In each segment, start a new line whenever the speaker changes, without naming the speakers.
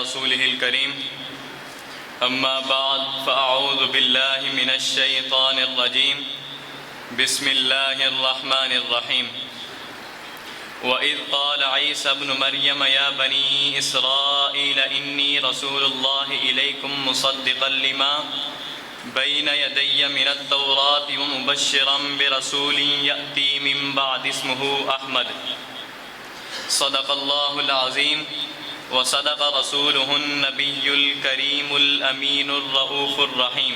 رسوله الكريم أما بعد فأعوذ بالله من الشيطان الرجيم بسم الله الرحمن الرحيم وَإِذْ قَالَ عِيسَى ابْنُ مَرْيَمَ يَا بَنِي إِسْرَائِيلَ إِنِّي رَسُولُ اللَّهِ إِلَيْكُمْ مُصَدِّقًا لِمَا بَيْنَ يَدَيَّ مِنَ التَّوْرَاةِ وَمُبَشِّرًا بِرَسُولٍ يَأْتِي مِن بَعْدِي اسْمُهُ أَحْمَدُ صدق الله العظيم وصدق رسوله النبي الكريم الأمين الرؤوف الرحيم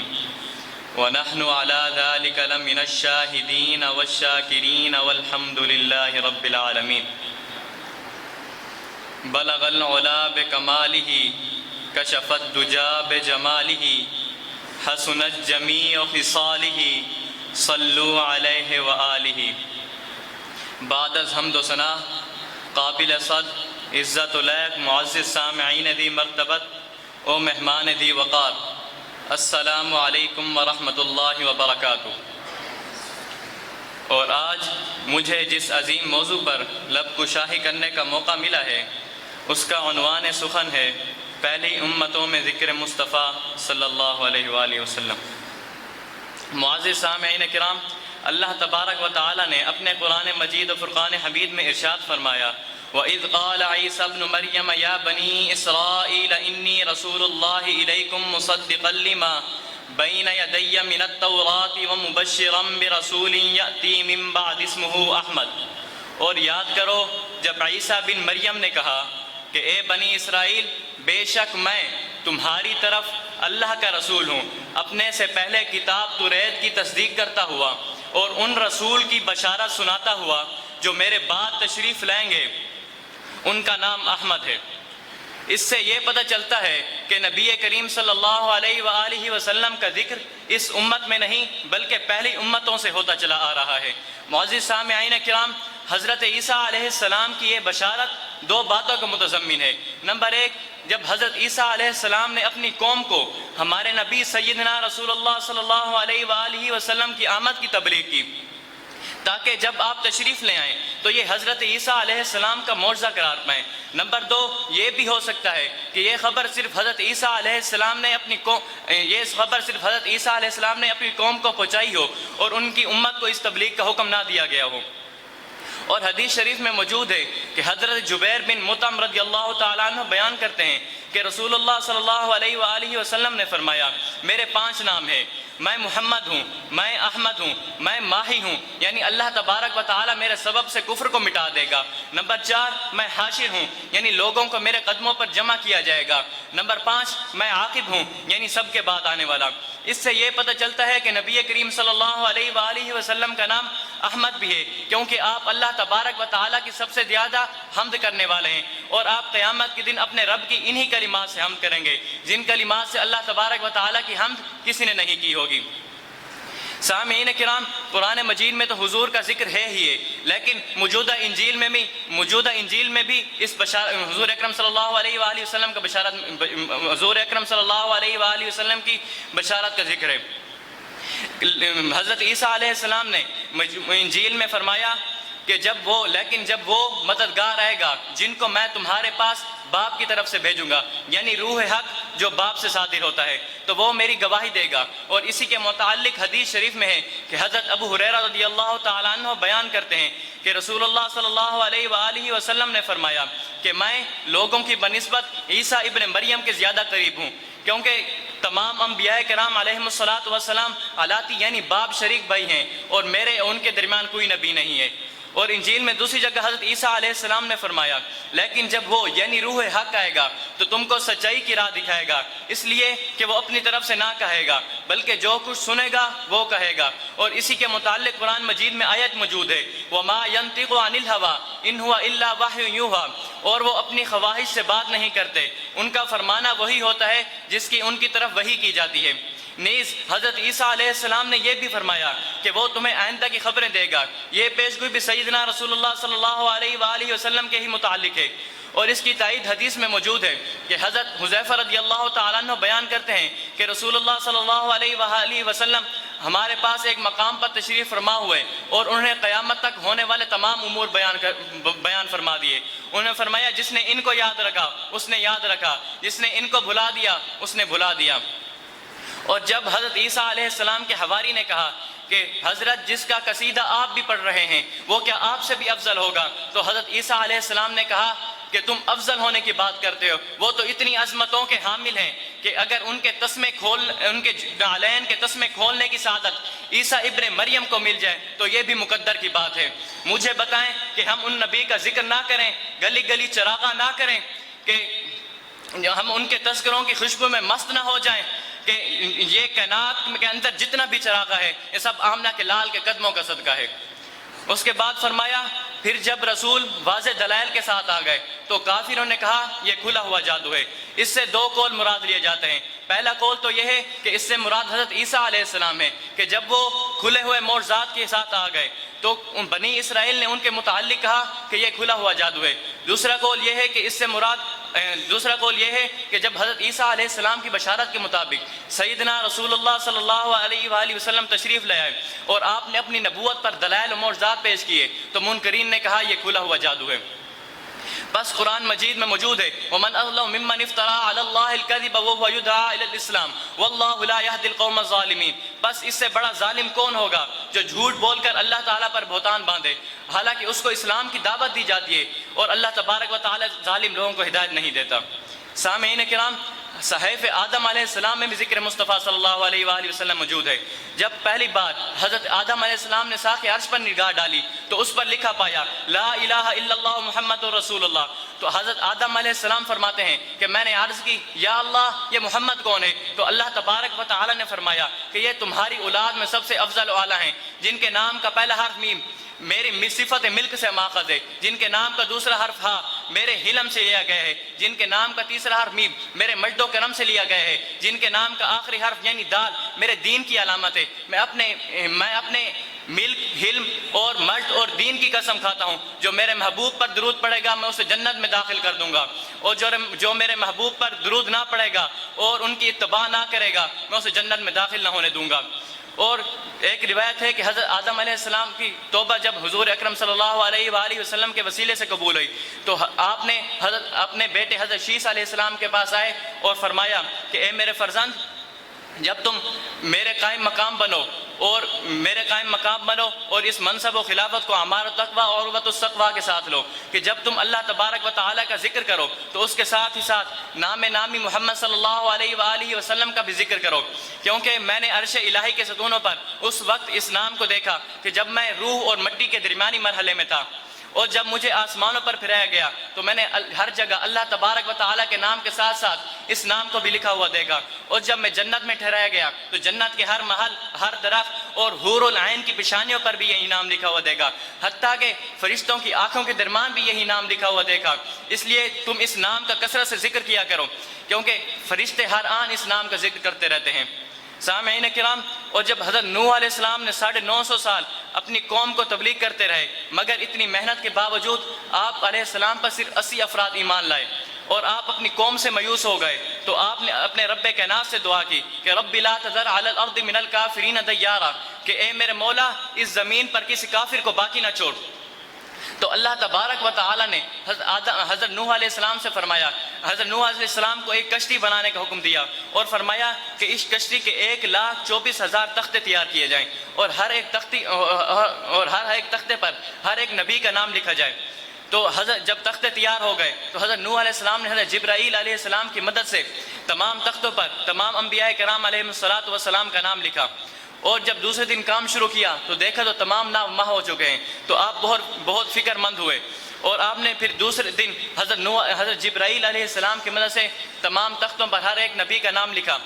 ونحن على ذلك لمن الشاهدين والشاكرين والحمد لله رب العالمين بلغ العلا بكماله كشف الدجى بجماله حسنت جميع خصاله صلوا عليه وآله بعد از حمد و ثنا قابل صد عزت اللیک معزز سامعین دی مرتبت او مہمان دی وقار السلام علیکم ورحمۃ اللہ وبرکاتہ۔ اور آج مجھے جس عظیم موضوع پر لب کشائی کرنے کا موقع ملا ہے اس کا عنوان سخن ہے پہلی امتوں میں ذکر مصطفیٰ صلی اللہ علیہ وآلہ وسلم۔ معزز سامعین کرام، اللہ تبارک و تعالی نے اپنے قرآن مجید و فرقان حمید میں ارشاد فرمایا وَإِذْ قَالَ عِيسَى ابْنُ مَرْيَمَ يَا بَنِي إِسْرَائِيلَ إِنِّي رَسُولُ اللَّهِ إِلَيْكُمْ مُصَدِّقًا لِمَا بَيْنَ يَدَيَّ مِنَ التَّوْرَاةِ وَمُبَشِّرًا بِرَسُولٍ يَأْتِي مِن بَعْدِي اسْمُهُ أَحْمَدُ۔ اور یاد کرو جب عیسیٰ بن مریم نے کہا کہ اے بنی اسرائیل، بے شک میں تمہاری طرف اللہ کا رسول ہوں، اپنے سے پہلے کتاب توریت کی تصدیق کرتا ہوا اور ان رسول کی بشارت سناتا ہوا جو میرے بعد تشریف لائیں گے، ان کا نام احمد ہے۔ اس سے یہ پتہ چلتا ہے کہ نبی کریم صلی اللہ علیہ وآلہ وسلم کا ذکر اس امت میں نہیں بلکہ پہلی امتوں سے ہوتا چلا آ رہا ہے۔ معزز سامعین کرام، حضرت عیسیٰ علیہ السلام کی یہ بشارت دو باتوں کو متضمن ہے۔ نمبر ایک، جب حضرت عیسیٰ علیہ السلام نے اپنی قوم کو ہمارے نبی سیدنا رسول اللہ صلی اللہ علیہ وآلہ وسلم کی آمد کی تبلیغ کی تاکہ جب آپ تشریف لے آئیں تو یہ حضرت عیسیٰ علیہ السلام کا معجزہ قرار پائیں۔ نمبر دو، یہ بھی ہو سکتا ہے کہ یہ خبر صرف حضرت عیسیٰ علیہ السلام نے اپنی قوم کو پہنچائی ہو اور ان کی امت کو اس تبلیغ کا حکم نہ دیا گیا ہو۔ اور حدیث شریف میں موجود ہے کہ حضرت جبیر بن مطعم رضی اللہ تعالیٰ عنہ بیان کرتے ہیں کہ رسول اللہ صلی اللہ علیہ وآلہ وسلم نے فرمایا میرے 5 نام ہیں، میں محمد ہوں، میں احمد ہوں، میں ماہی ہوں، یعنی اللہ تبارک و تعالیٰ میرے سبب سے کفر کو مٹا دے گا۔ نمبر 4، میں حاشر ہوں، یعنی لوگوں کو میرے قدموں پر جمع کیا جائے گا۔ نمبر 5، میں عاقب ہوں، یعنی سب کے بعد آنے والا۔ اس سے یہ پتہ چلتا ہے کہ نبی کریم صلی اللہ علیہ وآلہ وسلم کا نام احمد بھی ہے کیونکہ آپ اللہ تبارک و تعالیٰ کی سب سے زیادہ حمد کرنے والے ہیں، اور آپ قیامت کے دن اپنے رب کی انہی کلمات سے حمد کریں گے جن کلمات سے اللہ تبارک و تعالیٰ کی حمد کسی نے نہیں کی ہوگی۔ سامعین کرام، قرآن مجید میں تو حضور کا ذکر ہے ہی ہے، لیکن موجودہ انجیل میں بھی اس حضور اکرم صلی اللہ علیہ وآلہ وسلم کی بشارت کا ذکر ہے۔ حضرت عیسیٰ علیہ السلام نے انجیل میں فرمایا کہ جب وہ مددگار آئے گا جن کو میں تمہارے پاس باپ کی طرف سے بھیجوں گا، یعنی روح حق جو باپ سے صادر ہوتا ہے، تو وہ میری گواہی دے گا۔ اور اسی کے متعلق حدیث شریف میں ہے کہ حضرت ابو ہریرہ رضی اللہ تعالیٰ عنہ بیان کرتے ہیں کہ رسول اللہ صلی اللہ علیہ وآلہ وسلم نے فرمایا کہ میں لوگوں کی بنسبت عیسیٰ ابن مریم کے زیادہ قریب ہوں، کیونکہ تمام انبیاء کرام علیہم السلام علاتی یعنی باپ شریک بھائی ہیں، اور میرے ان کے درمیان کوئی نبی نہیں ہے۔ اور انجیل میں دوسری جگہ حضرت عیسیٰ علیہ السلام نے فرمایا لیکن جب وہ یعنی روح حق آئے گا تو تم کو سچائی کی راہ دکھائے گا، اس لیے کہ وہ اپنی طرف سے نہ کہے گا بلکہ جو کچھ سنے گا وہ کہے گا۔ اور اسی کے متعلق قرآن مجید میں آیت موجود ہے وَمَا يَنطِقُ عَنِ الْهَوَىٰ إِنْ هُوَ إِلَّا وَحْيٌ يُوحَىٰ، اور وہ اپنی خواہش سے بات نہیں کرتے، ان کا فرمانا وہی ہوتا ہے جس کی ان کی طرف وحی کی جاتی ہے۔ نیز حضرت عیسیٰ علیہ السلام نے یہ بھی فرمایا کہ وہ تمہیں آئندہ کی خبریں دے گا۔ یہ پیشگوئی بھی سیدنا رسول اللہ صلی اللہ علیہ وآلہ وسلم کے ہی متعلق ہے، اور اس کی تائید حدیث میں موجود ہے کہ حضرت حذیفہ رضی اللہ تعالیٰ عنہ بیان کرتے ہیں کہ رسول اللہ صلی اللہ علیہ وآلہ وسلم ہمارے پاس ایک مقام پر تشریف فرما ہوئے اور انہوں نے قیامت تک ہونے والے تمام امور بیان فرما دیے۔ انہوں نے فرمایا جس نے ان کو یاد رکھا اس نے یاد رکھا، جس نے ان کو بھلا دیا اس نے بھلا دیا۔ اور جب حضرت عیسیٰ علیہ السلام کے حواری نے کہا کہ حضرت جس کا قصیدہ آپ بھی پڑھ رہے ہیں وہ کیا آپ سے بھی افضل ہوگا، تو حضرت عیسیٰ علیہ السلام نے کہا کہ تم افضل ہونے کی بات کرتے ہو، وہ تو اتنی عظمتوں کے حامل ہیں کہ اگر ان کے نعلین کے تسمے کھولنے کی سعادت عیسیٰ ابن مریم کو مل جائے تو یہ بھی مقدر کی بات ہے۔ مجھے بتائیں کہ ہم ان نبی کا ذکر نہ کریں، گلی گلی چراغاں نہ کریں، کہ ہم ان کے تذکروں کی خوشبو میں مست نہ ہو جائیں، کہ یہ کائنات کے اندر جتنا بھی چراغا ہے یہ سب آمنہ کے لال کے قدموں کا صدقہ ہے۔ اس کے بعد فرمایا پھر جب رسول واضح دلائل کے ساتھ آ گئے تو کافروں نے کہا یہ کھلا ہوا جادو ہے۔ اس سے دو قول مراد لیے جاتے ہیں۔ پہلا قول تو یہ ہے کہ اس سے مراد حضرت عیسیٰ علیہ السلام ہے کہ جب وہ کھلے ہوئے معجزات کے ساتھ آ گئے تو بنی اسرائیل نے ان کے متعلق کہا کہ یہ کھلا ہوا جادو ہے۔ دوسرا قول یہ ہے کہ جب حضرت عیسیٰ علیہ السلام کی بشارت کے مطابق سیدنا رسول اللہ صلی اللہ علیہ وآلہ وسلم تشریف لے آئے اور آپ نے اپنی نبوت پر دلائل و معجزات پیش کیے تو منکرین نے کہا یہ کھلا ہوا جادو ہے۔ بس قرآن مجید میں موجود ہے وَمَنْ أَظْلَمُ مِمَّنِ افْتَرَىٰ عَلَى اللَّهِ الْكَذِبَ وَهُوَ يُدْعَىٰ إِلَى الْإِسْلَامِ وَاللَّهُ لَا يَهْدِي الْقَوْمَ الظَّالِمِينَ۔ بس اس سے بڑا ظالم کون ہوگا جو جھوٹ بول کر اللہ تعالیٰ پر بہتان باندھے حالانکہ اس کو اسلام کی دعوت دی جاتی ہے اور اللہ تبارک و تعالیٰ ظالم لوگوں کو ہدایت نہیں دیتا۔ سامعین کرام، صحیفہ آدم علیہ السلام میں بھی ذکر مصطفیٰ صلی اللہ علیہ وآلہ وسلم موجود ہے۔ جب پہلی بار حضرت آدم علیہ السلام نے ساق عرش پر نگاہ ڈالی تو اس پر لکھا پایا لا الہ الا اللہ محمد رسول اللہ۔ تو حضرت آدم علیہ السلام فرماتے ہیں کہ میں نے عرض کی یا اللہ یہ محمد کون ہے؟ تو اللہ تبارک و تعالی نے فرمایا کہ یہ تمہاری اولاد میں سب سے افضل و اعلیٰ ہیں جن کے نام کا پہلا حرف میم میری صفت ملک سے ماخذ ہے، جن کے نام کا دوسرا حرف ہا میرے حلم سے لیا گیا ہے، جن کے نام کا تیسرا حرف میم میرے مجد و کرم سے لیا گیا ہے، جن کے نام کا آخری حرف یعنی دال میرے دین کی علامت ہے۔ میں اپنے ملک، حلم اور مجد اور دین کی قسم کھاتا ہوں جو میرے محبوب پر درود پڑے گا میں اسے جنت میں داخل کر دوں گا، اور جو میرے محبوب پر درود نہ پڑے گا اور ان کی اتباع نہ کرے گا میں اسے جنت میں داخل نہ ہونے دوں گا۔ اور ایک روایت ہے کہ حضرت آدم علیہ السلام کی توبہ جب حضور اکرم صلی اللہ علیہ وآلہ وسلم کے وسیلے سے قبول ہوئی تو آپ نے اپنے بیٹے حضرت شیس علیہ السلام کے پاس آئے اور فرمایا کہ اے میرے فرزند، جب تم میرے قائم مقام بنو اور اس منصب و خلافت کو اعمار و تقویٰ اور عروۃ الصقویٰ کے ساتھ لو کہ جب تم اللہ تبارک و تعالیٰ کا ذکر کرو تو اس کے ساتھ ہی ساتھ نام نامی محمد صلی اللہ علیہ وآلہ وسلم کا بھی ذکر کرو، کیونکہ میں نے عرش الہی کے ستونوں پر اس وقت اس نام کو دیکھا کہ جب میں روح اور مٹی کے درمیانی مرحلے میں تھا، اور جب مجھے آسمانوں پر پھرایا گیا تو میں نے ہر جگہ اللہ تبارک و تعالیٰ کے نام کے ساتھ ساتھ اس نام کو بھی لکھا ہوا دیکھا، اور جب میں جنت میں ٹھہرایا گیا تو جنت کے ہر محل، ہر درخت اور حور العین کی پیشانیوں پر بھی یہی نام لکھا ہوا دیکھا، حتیٰ کہ فرشتوں کی آنکھوں کے درمیان بھی یہی نام لکھا ہوا دیکھا۔ اس لیے تم اس نام کا کثرت سے ذکر کیا کرو کیونکہ فرشتے ہر آن اس نام کا ذکر کرتے رہتے ہیں۔ سامعین کرام، اور جب حضرت نوح علیہ السلام نے 950 سال اپنی قوم کو تبلیغ کرتے رہے مگر اتنی محنت کے باوجود آپ علیہ السلام پر صرف 80 افراد ایمان لائے اور آپ اپنی قوم سے مایوس ہو گئے تو آپ نے اپنے رب کائنات سے دعا کی کہ رب لا تذر علی الارض من الکافرین دیارا، کہ اے میرے مولا اس زمین پر کسی کافر کو باقی نہ چھوڑ۔ تو اللہ تبارک و تعالی نے حضرت نوح علیہ السلام سے فرمایا، حضرت نوح علیہ السلام کو ایک کشتی بنانے کا حکم دیا اور فرمایا کہ اس کشتی کے 1,24,000 تختے تیار کیے جائیں اور ہر ایک تختے پر ہر ایک نبی کا نام لکھا جائے۔ تو جب تختے تیار ہو گئے تو حضرت نوح علیہ السلام نے حضرت جبرائیل علیہ السلام کی مدد سے تمام تختوں پر تمام انبیاء کرام علیہ السلام کا نام لکھا، اور جب دوسرے دن کام شروع کیا تو دیکھا تو تمام نام ماہ ہو چکے ہیں، تو آپ بہت فکر مند ہوئے اور آپ نے پھر دوسرے دن حضرت جبرائیل علیہ السلام کی مدد سے تمام تختوں پر ہر ایک نبی کا نام لکھا۔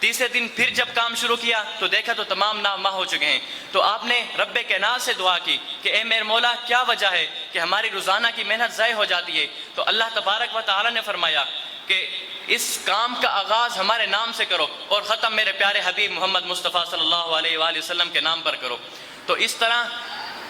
تیسرے دن پھر جب کام شروع کیا تو دیکھا تو تمام نام ماہ ہو چکے ہیں، تو آپ نے رب کائنات سے دعا کی کہ اے میرے مولا کیا وجہ ہے کہ ہماری روزانہ کی محنت ضائع ہو جاتی ہے؟ تو اللہ تبارک و تعالی نے فرمایا کہ اس کام کا آغاز ہمارے نام سے کرو اور ختم میرے پیارے حبیب محمد مصطفیٰ صلی اللہ علیہ وآلہ وسلم کے نام پر کرو۔ تو اس طرح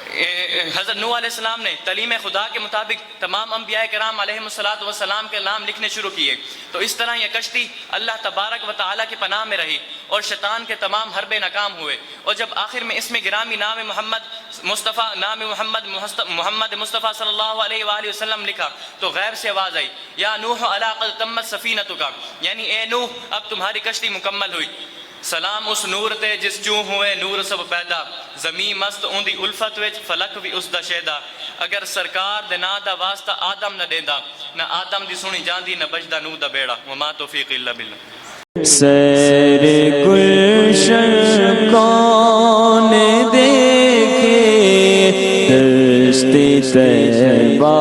حضرت نوح علیہ السلام نے تعلیم خدا کے مطابق تمام انبیاء کرام علیہ الصلوۃ والسلام کے نام لکھنے شروع کیے، تو اس طرح یہ کشتی اللہ تبارک و تعالیٰ کی پناہ میں رہی اور شیطان کے تمام حربے ناکام ہوئے، اور جب آخر میں اس میں گرامی نام محمد مصطفیٰ صلی اللہ علیہ وآلہ وسلم لکھا تو غیب سے آواز آئی، یا نوح الا قد تمت سفینتک، یعنی اے نوح اب تمہاری کشتی مکمل ہوئی۔ سلام اس نور تے جس چوں ہوئے نور سب پیدا، زمین مست اوندی الفت وچ فلک بھی اس دا شیدا، اگر سرکار دے نا دا واسطہ آدم نہ دیندا، نہ آدم دی سنی جاندی نہ بجدا نو دا بیڑا، وما توفیق الا باللہ۔
سیر گلشن کون دیکھے دشت طیبہ